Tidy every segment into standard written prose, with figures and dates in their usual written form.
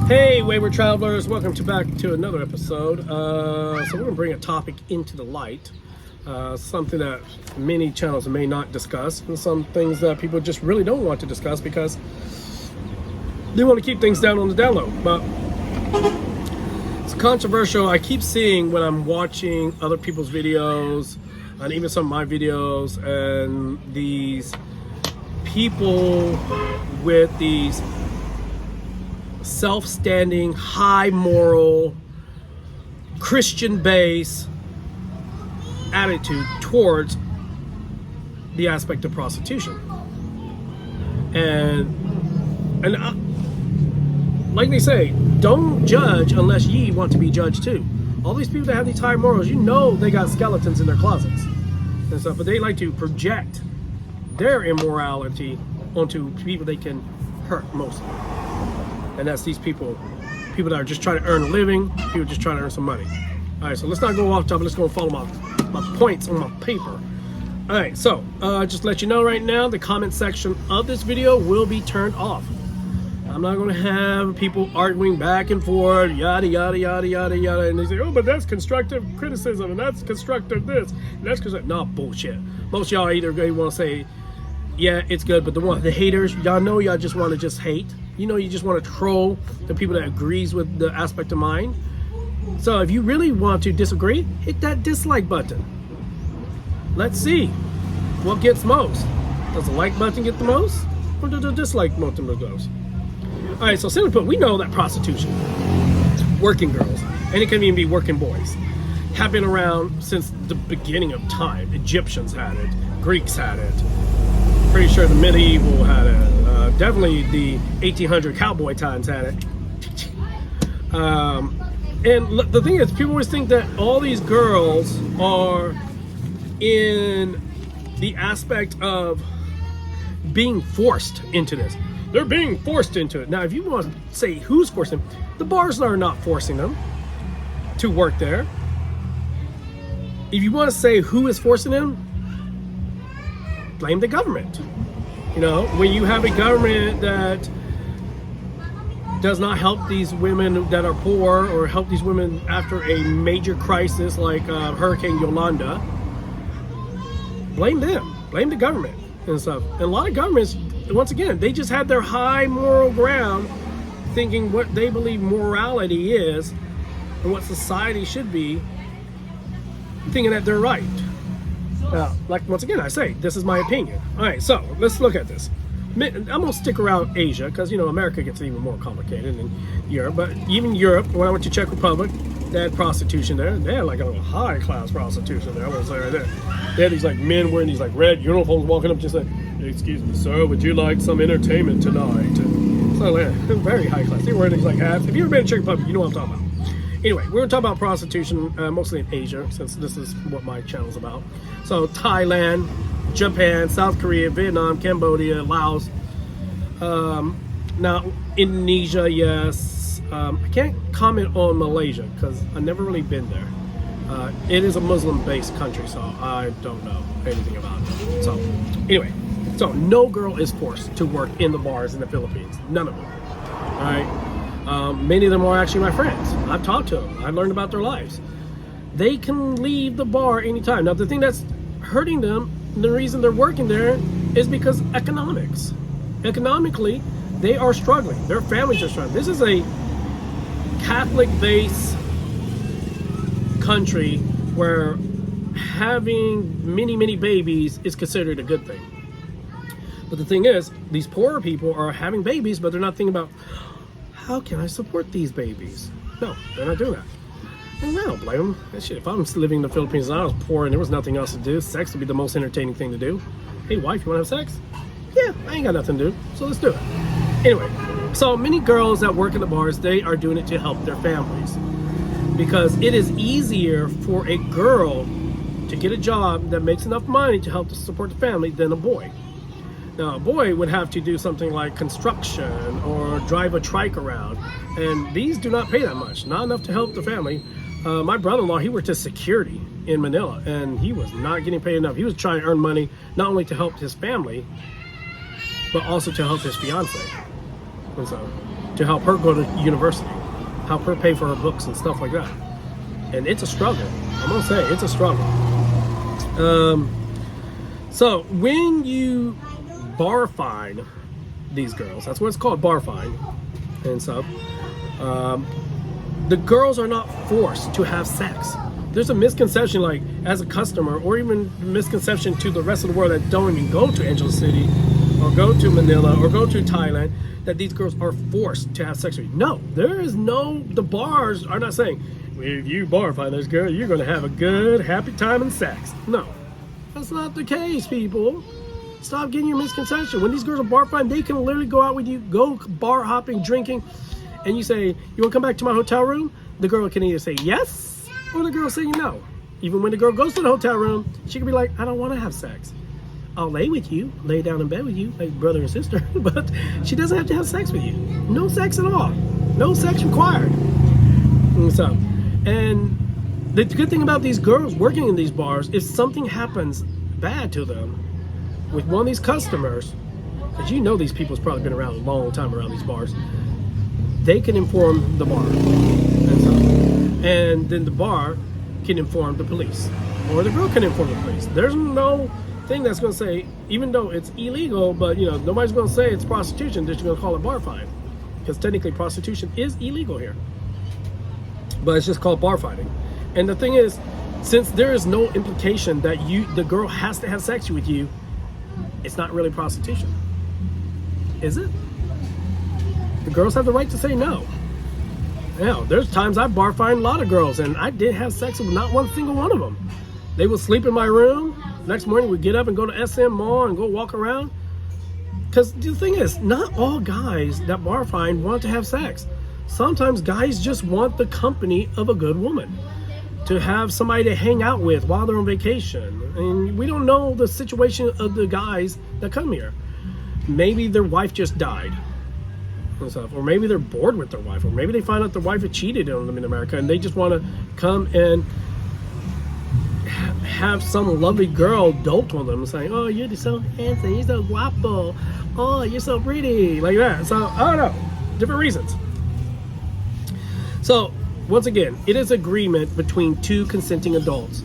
Hey, wayward travelers, welcome back to another episode. So we're going to bring a topic into the light, something that many channels may not discuss, and some things that people just really don't want to discuss because they want to keep things down on the down low. But it's controversial. I keep seeing when I'm watching other people's videos, and even some of my videos, and these people with these self-standing, high moral, Christian based attitude towards the aspect of prostitution. And like they say, don't judge unless ye want to be judged too. All these people that have these high morals, you know they got skeletons in their closets and stuff, but they like to project their immorality onto people they can hurt mostly. And that's these people that are just trying to earn a living, people just trying to earn some money. All right, so let's not go off topic. Let's go and follow my points on my paper. All right, so just to let you know right now, the comment section of this video will be turned off. I'm not going to have people arguing back and forth, yada, yada, yada, yada, yada. And they say, oh, but that's constructive criticism, and that's constructive this, and that's constructive. No, bullshit. Most of y'all either want to say, yeah, it's good, but the haters, y'all know y'all just want to just hate. You know, you just want to troll the people that agrees with the aspect of mine. So if you really want to disagree, hit that dislike button. Let's see what gets most. Does the like button get the most, or does the dislike button get the most? All right, so simply put, we know that prostitution, working girls, and it can even be working boys, have been around since the beginning of time. Egyptians had it, Greeks had it. Pretty sure the medieval had it. Definitely the 1800 cowboy times had it. And the thing is, people always think that all these girls are in the aspect of being forced into this. They're being forced into it. Now, if you want to say who's forcing them, the bars are not forcing them to work there. If you want to say who is forcing them, blame the government. You know, when you have a government that does not help these women that are poor, or help these women after a major crisis like Hurricane Yolanda, blame them, blame the government and stuff. And a lot of governments, once again, they just have their high moral ground, thinking what they believe morality is and what society should be, thinking that they're right. Like, once again, I say, this is my opinion. All right, so let's look at this. I'm going to stick around Asia because, you know, America gets even more complicated than Europe. But even Europe, when I went to Czech Republic, they had prostitution there. They had like a high-class prostitution there. I want to say right there. They had these like men wearing these like red uniforms walking up just like, excuse me, sir, would you like some entertainment tonight? And so like, very high class. They were wearing these like hats. If you've ever been to Czech Republic, you know what I'm talking about. Anyway, we're going to talk about prostitution, mostly in Asia, since this is what my channel's about. So Thailand, Japan, South Korea, Vietnam, Cambodia, Laos. Now, Indonesia, yes. I can't comment on Malaysia because I've never really been there. It is a Muslim-based country, so I don't know anything about it. So, anyway, so no girl is forced to work in the bars in the Philippines. None of them. All right? Many of them are actually my friends. I've talked to them. I've learned about their lives. They can leave the bar anytime. Now, the thing that's hurting them, the reason they're working there, is because economics. Economically, they are struggling. Their families are struggling. This is a Catholic-based country where having many babies is considered a good thing. But the thing is, these poorer people are having babies, but they're not thinking about, how can I support these babies? No, they're not doing that. And I don't blame them. That shit, if I was living in the Philippines and I was poor and there was nothing else to do, sex would be the most entertaining thing to do. Hey, wife, you want to have sex? Yeah, I ain't got nothing to do, so let's do it. Anyway, so many girls that work in the bars, they are doing it to help their families. Because it is easier for a girl to get a job that makes enough money to help to support the family than a boy. Now, a boy would have to do something like construction or drive a trike around, and these do not pay that much, not enough to help the family. My brother-in-law, he worked as security in Manila, and he was not getting paid enough. He was trying to earn money not only to help his family, but also to help his fiance. And so, to help her go to university, help her pay for her books and stuff like that. And it's a struggle. I'm gonna say it's a struggle. So when you bar fine these girls, that's what it's called, bar fine and stuff. The girls are not forced to have sex. There's a misconception, like as a customer, or even misconception to the rest of the world that don't even go to Angeles City or go to Manila or go to Thailand, that these girls are forced to have sex with you. No, there is no, the bars are not saying, if you bar fine this girl, you're going to have a good, happy time in sex. No, that's not the case, people. Stop getting your misconception. When these girls are bar fine, they can literally go out with you, go bar hopping, drinking, and you say, you want to come back to my hotel room? The girl can either say yes, or the girl say no. Even when the girl goes to the hotel room, she can be like, I don't want to have sex. I'll lay with you, lay down in bed with you, like brother and sister, but she doesn't have to have sex with you. No sex at all. No sex required. And the good thing about these girls working in these bars, if something happens bad to them with one of these customers, because you know these people's probably been around a long time around these bars, they can inform the bar. And then the bar can inform the police, or the girl can inform the police. There's no thing that's going to say, even though it's illegal, but you know, nobody's going to say it's prostitution, they're just going to call it bar fine, because technically prostitution is illegal here, but it's just called bar fining. And the thing is, since there is no implication that the girl has to have sex with you, it's not really prostitution, is it? The girls have the right to say no. Now, there's times I've bar fined a lot of girls, and I did have sex with not one single one of them. They would sleep in my room. Next morning, we'd get up and go to SM Mall and go walk around. Because the thing is, not all guys that bar fine want to have sex. Sometimes guys just want the company of a good woman, to have somebody to hang out with while they're on vacation. And we don't know the situation of the guys that come here. Maybe their wife just died and stuff, or maybe they're bored with their wife, or maybe they find out their wife had cheated on them in America and they just want to come and have some lovely girl dote on them, saying, oh, you're so handsome, you're so guapo, oh, you're so pretty, like that. So I don't know, different reasons. So once again, it is agreement between two consenting adults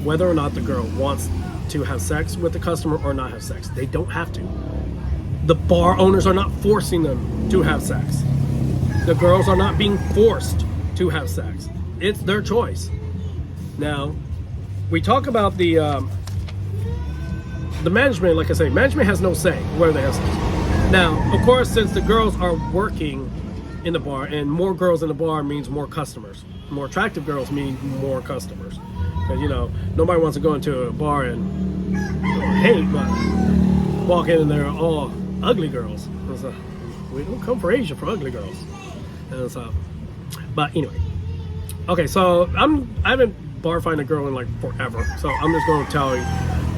whether or not the girl wants to have sex with the customer or not have sex. They don't have to. The bar owners are not forcing them to have sex. The girls are not being forced to have sex. It's their choice. Now, we talk about the management. Like I say, management has no say whether they have sex. Now, of course, since the girls are working in the bar, and more girls in the bar means more customers. More attractive girls mean more customers. Because, you know, nobody wants to go into a bar and hate, but walk in and they're all ugly girls. And so, we don't come for Asia for ugly girls. And so, but anyway. Okay, so I haven't bar fined a girl in like forever. So I'm just going to tell you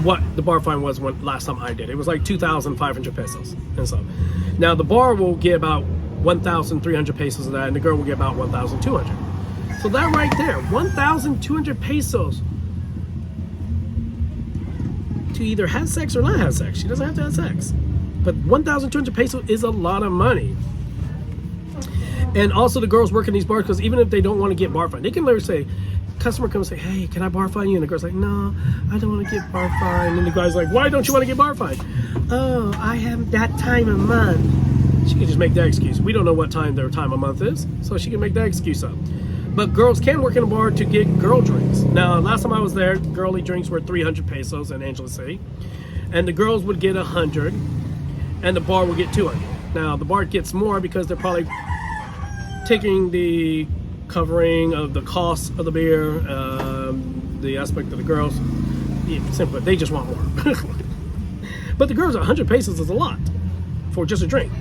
what the bar fine was when last time I did. It was like 2,500 pesos. And so, now the bar will get about 1,300 pesos of that, and the girl will get about 1,200. So that right there, 1,200 pesos to either have sex or not have sex. She doesn't have to have sex. But 1,200 pesos is a lot of money. And also the girls work in these bars, because even if they don't want to get bar fined, they can literally say, customer comes and say, hey, can I bar fine you? And the girl's like, no, I don't want to get bar fined. And the guy's like, why don't you want to get bar fined? Oh, I have that time of month. She can just make that excuse. We don't know what time their time of month is, so she can make that excuse up. But girls can work in a bar to get girl drinks. Now, last time I was there, girly drinks were 300 pesos in Angeles City. And the girls would get 100, and the bar would get 200. Now, the bar gets more because they're probably taking the covering of the cost of the beer, the aspect of the girls. Yeah, simple, they just want more. But the girls, 100 pesos is a lot for just a drink.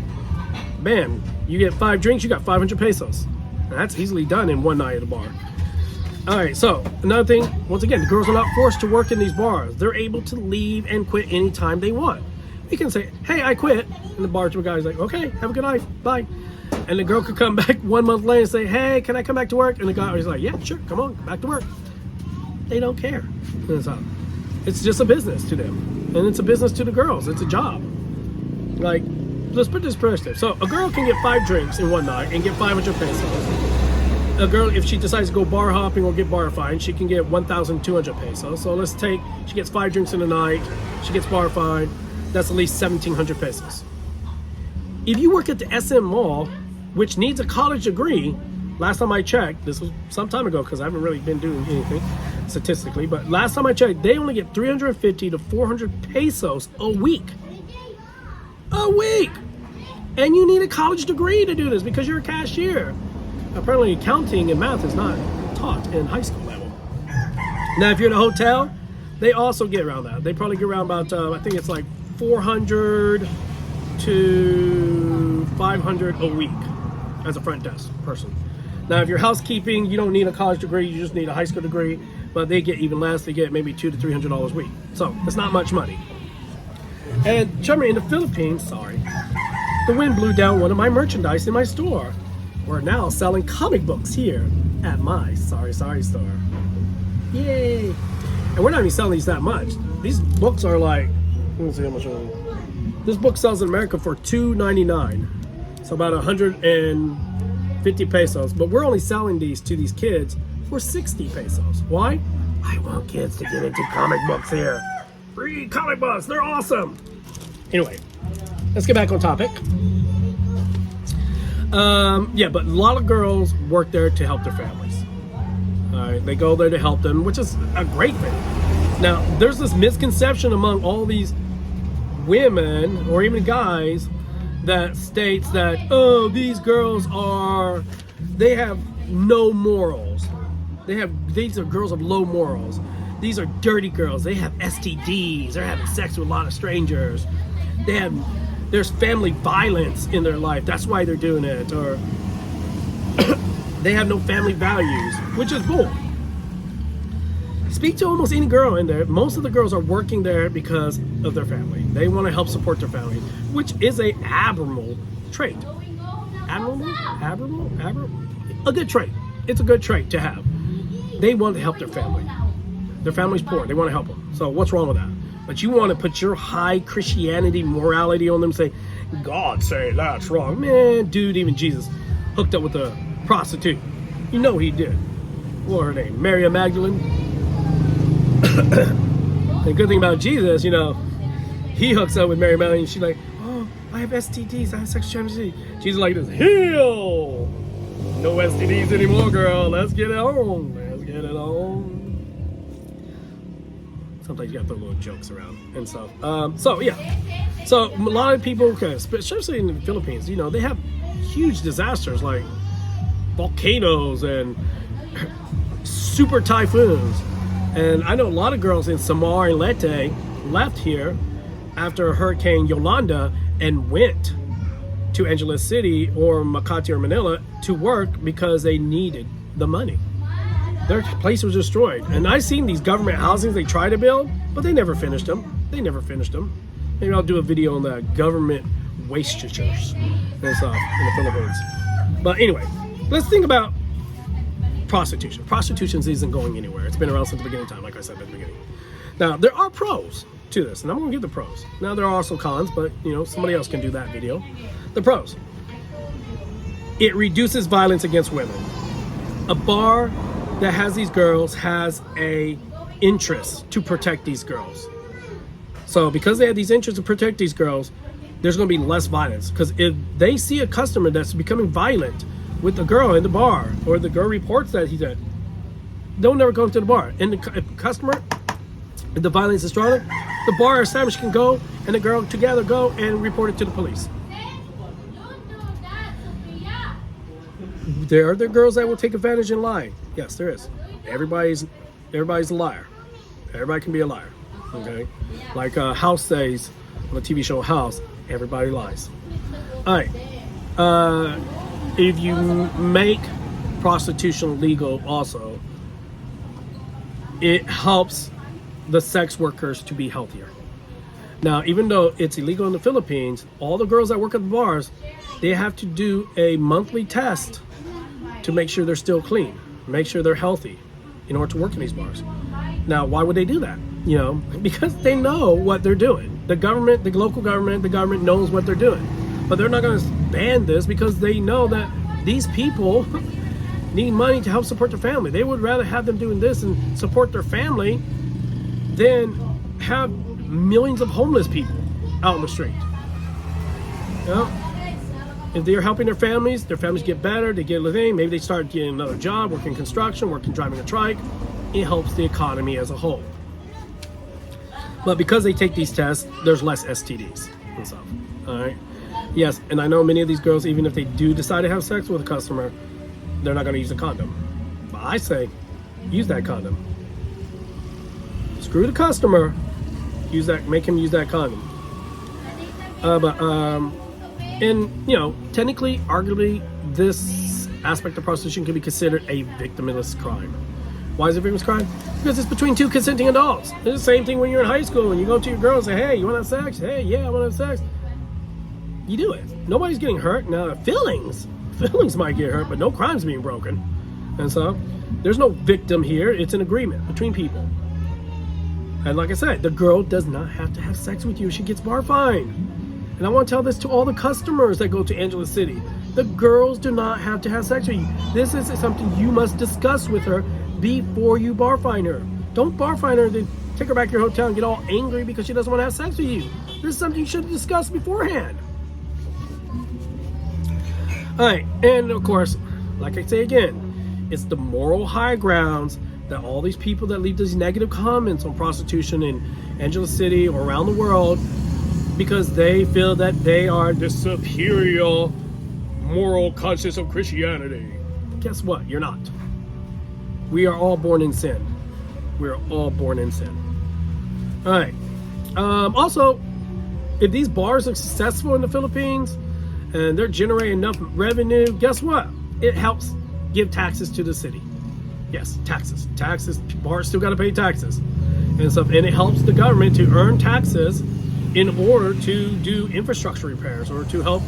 Bam, you get 5 drinks, you got 500 pesos. Now, that's easily done in one night at a bar. All right, so another thing, once again, the girls are not forced to work in these bars. They're able to leave and quit anytime they want. They can say, hey, I quit. And the bartender guy's like, okay, have a good night, bye. And the girl could come back 1 month later and say, hey, can I come back to work? And the guy is like, yeah, sure, come on, back to work. They don't care. It's just a business to them. And it's a business to the girls. It's a job. Like, let's put this perspective. So a girl can get 5 drinks in one night and get 500 pesos. A girl, if she decides to go bar hopping or get bar fined, she can get 1,200 pesos. So let's take, she gets 5 drinks in a night, she gets bar fined, that's at least 1,700 pesos. If you work at the SM Mall, which needs a college degree, last time I checked, this was some time ago because I haven't really been doing anything statistically, but last time I checked, they only get 350 to 400 pesos a week. A week! And you need a college degree to do this because you're a cashier. Apparently accounting and math is not taught in high school level. Now if you're in a hotel, they also get around that. They probably get around about, I think it's like 400 to 500 a week as a front desk person. Now if you're housekeeping, you don't need a college degree, you just need a high school degree, but they get even less. They get maybe $200 to $300 a week. So it's not much money. And Chummy, in the Philippines, the wind blew down one of my merchandise in my store. We're now selling comic books here at my sorry store. Yay! And we're not even selling these that much. These books are like, let me see how much. This book sells in America for $2.99. So about 150 pesos. But we're only selling these to these kids for 60 pesos. Why? I want kids to get into comic books here. Free comic books, they're awesome. Anyway, let's get back on topic. Yeah, but a lot of girls work there to help their families. All right, they go there to help them, which is a great thing. Now, there's this misconception among all these women or even guys that states that, oh, these girls they have no morals. These are girls of low morals. These are dirty girls. They have STDs. They're having sex with a lot of strangers. There's family violence in their life. That's why they're doing it. Or they have no family values, which is bull. Speak to almost any girl in there. Most of the girls are working there because of their family. They want to help support their family, which is a admirable trait. Admirable? A good trait. It's a good trait to have. They want to help their family. Their family's poor. They want to help them. So what's wrong with that? But you want to put your high Christianity morality on them, say, God say that's wrong. Man, dude, even Jesus hooked up with a prostitute. You know he did. What was her name? Mary Magdalene. The good thing about Jesus, he hooks up with Mary Magdalene. She's like, oh, I have STDs. I have sexual transmission. Jesus like this, heal. No STDs anymore, girl. Let's get it on. Sometimes you gotta throw little jokes around and stuff. So a lot of people, especially in the Philippines, they have huge disasters like volcanoes and super typhoons. And I know a lot of girls in Samar and Leyte left here after Hurricane Yolanda and went to Angeles City or Makati or Manila to work because they needed the money. Their place was destroyed. And I've seen these government housings they try to build, but they never finished them. Maybe I'll do a video on the government wasters and stuff in the Philippines. But anyway, let's think about prostitution. Prostitution isn't going anywhere. It's been around since the beginning of time, like I said at the beginning. Now, there are pros to this, and I'm going to give the pros. Now, there are also cons, but, somebody else can do that video. The pros. It reduces violence against women. A bar that has these girls has a interest to protect these girls. So because they have these interests to protect these girls, there's going to be less violence. Because if they see a customer that's becoming violent with the girl in the bar, or the girl reports that he did, they'll never go into the bar. And the customer, if the violence is stronger, the bar establishment can go and the girl together go and report it to the police. There are the girls that will take advantage and lie. Yes, there is. Everybody's a liar. Everybody can be a liar. Okay? Like House says on the TV show House, everybody lies. Alright. If you make prostitution legal also, it helps the sex workers to be healthier. Now, even though it's illegal in the Philippines, all the girls that work at the bars, they have to do a monthly test to make sure they're still clean, make sure they're healthy in order to work in these bars. Now, why would they do that? Because they know what they're doing. The government, the local government, the government knows what they're doing. But they're not going to ban this because they know that these people need money to help support their family. They would rather have them doing this and support their family than have millions of homeless people out on the street. You know? If they're helping their families get better, they get a living, maybe they start getting another job, working construction, driving a trike. It helps the economy as a whole. But because they take these tests, there's less STDs and stuff. All right. Yes, and I know many of these girls, even if they do decide to have sex with a customer, they're not going to use a condom. But I say, use that condom. Screw the customer. Use that. Make him use that condom. And you know, technically, arguably, this aspect of prostitution can be considered a victimless crime. Why is it a victimless crime? Because it's between two consenting adults. It's the same thing when you're in high school and you go to your girl and say, "Hey, you want to have sex?" "Hey, yeah, I want to have sex." You do it. Nobody's getting hurt. Now, feelings might get hurt, but no crime's being broken. And so, there's no victim here. It's an agreement between people. And like I said, the girl does not have to have sex with you. She gets bar fined. And I want to tell this to all the customers that go to Angeles City. The girls do not have to have sex with you. This is something you must discuss with her before you bar fine her. Don't bar fine her, then take her back to your hotel and get all angry because she doesn't want to have sex with you. This is something you should have discussed beforehand. Alright, and of course, like I say again, it's the moral high grounds that all these people that leave these negative comments on prostitution in Angeles City or around the world, because they feel that they are the superior moral conscience of Christianity. Guess what? You're not. We are all born in sin. We're all born in sin. Alright. Also, if these bars are successful in the Philippines and they're generating enough revenue, guess what? It helps give taxes to the city. Yes, taxes. Taxes. Bars still got to pay taxes. And stuff. And it helps the government to earn taxes in order to do infrastructure repairs or to help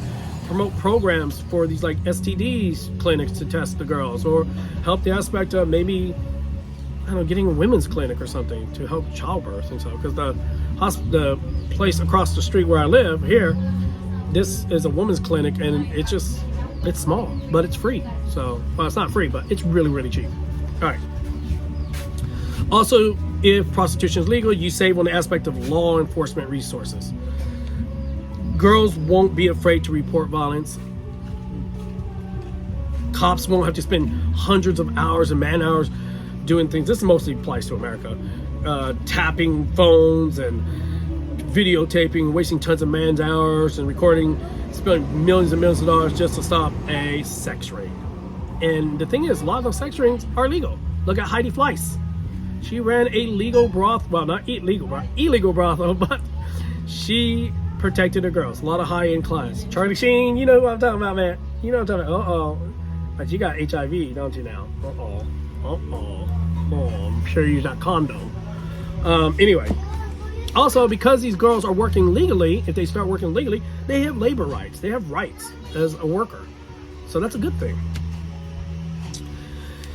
promote programs for these like STDs clinics to test the girls, or help the aspect of maybe, I don't know, getting a women's clinic or something to help childbirth and stuff. Because the place across the street where I live here, this is a women's clinic, and it's small, but it's free. So, well, it's not free, but it's really, really cheap. All right. Also, if prostitution is legal, you save on the aspect of law enforcement resources. Girls won't be afraid to report violence. Cops won't have to spend hundreds of hours and man hours doing things. This mostly applies to America. Tapping phones and videotaping, wasting tons of man's hours and recording, spending millions and millions of dollars just to stop a sex ring. And the thing is, a lot of those sex rings are illegal. Look at Heidi Fleiss. She ran a legal brothel, well, not illegal brothel, but she protected her girls. A lot of high-end clients. Charlie Sheen, you know what I'm talking about, man. You know what I'm talking about. Uh-oh. But you got HIV, don't you now? Uh-oh. Uh-oh. Oh, I'm sure you use that condom. Anyway. Also, because these girls are working legally, if they start working legally, they have labor rights. They have rights as a worker. So that's a good thing.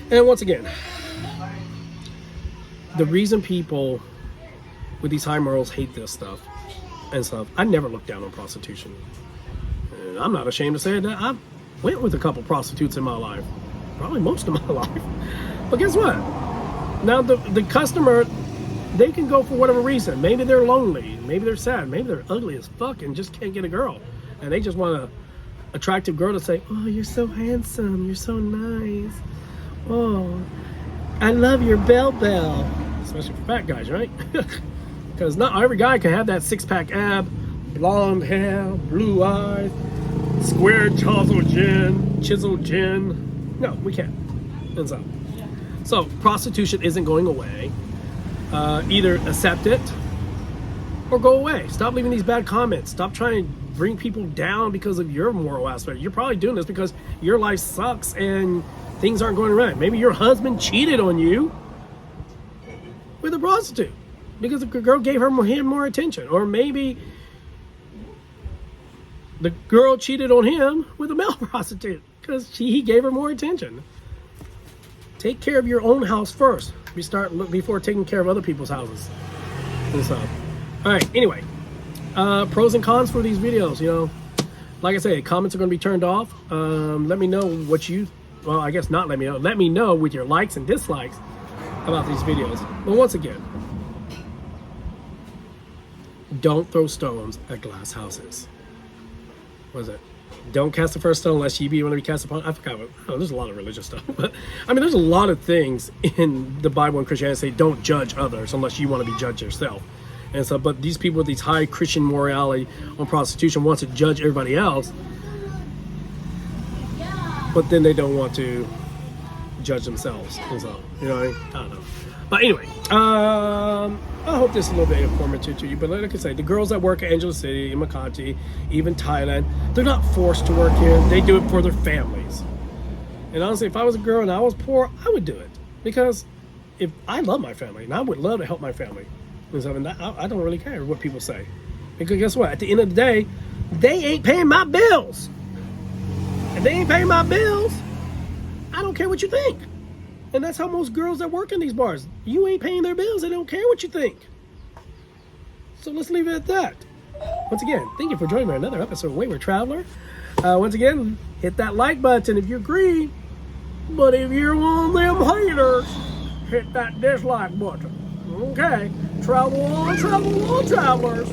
And once again, the reason people with these high morals hate this stuff and stuff, I never looked down on prostitution. And I'm not ashamed to say that I went with a couple prostitutes in my life. Probably most of my life. But guess what? Now the customer, they can go for whatever reason. Maybe they're lonely. Maybe they're sad. Maybe they're ugly as fuck and just can't get a girl. And they just want an attractive girl to say, "Oh, you're so handsome. You're so nice. Oh, I love your bell." Especially for fat guys, right? Because not every guy can have that six-pack ab, blonde hair, blue eyes, square chiseled chin. No, we can't. And so prostitution isn't going away. Either accept it or go away. Stop leaving these bad comments. Stop trying to bring people down because of your moral aspect. You're probably doing this because your life sucks and things aren't going right. Maybe your husband cheated on you with a prostitute because the girl gave him more attention. Or maybe the girl cheated on him with a male prostitute because he gave her more attention. Take care of your own house first before taking care of other people's houses and stuff. All right, anyway, pros and cons for these videos. You know, Like I say, comments are going to be turned off. Let me know what you, well, I guess not let me know. Let me know with your likes and dislikes about these videos. But once again, don't throw stones at glass houses. What is it? Don't cast the first stone unless ye be want to be cast upon. I forgot what, oh, there's a lot of religious stuff. But I mean, there's a lot of things in the Bible and Christianity say don't judge others unless you want to be judged yourself. And so, but these people with these high Christian morality on prostitution want to judge everybody else, but then they don't want to judge themselves. And so, you know, I don't know. But anyway, I hope this is a little bit informative to you. But like I say, the girls that work at Angela City, in Makati, even Thailand, they're not forced to work here. They do it for their families. And honestly, if I was a girl and I was poor, I would do it. Because if I love my family, and I would love to help my family. And so, I don't really care what people say. Because guess what? At the end of the day, they ain't paying my bills. If they ain't paying my bills, I don't care what you think. And that's how most girls that work in these bars. You ain't paying their bills. They don't care what you think. So let's leave it at that. Once again, thank you for joining me on another episode of Wayward Traveler. Once again, hit that like button if you agree. But if you're one of them haters, hit that dislike button. Okay. Travel on, travelers.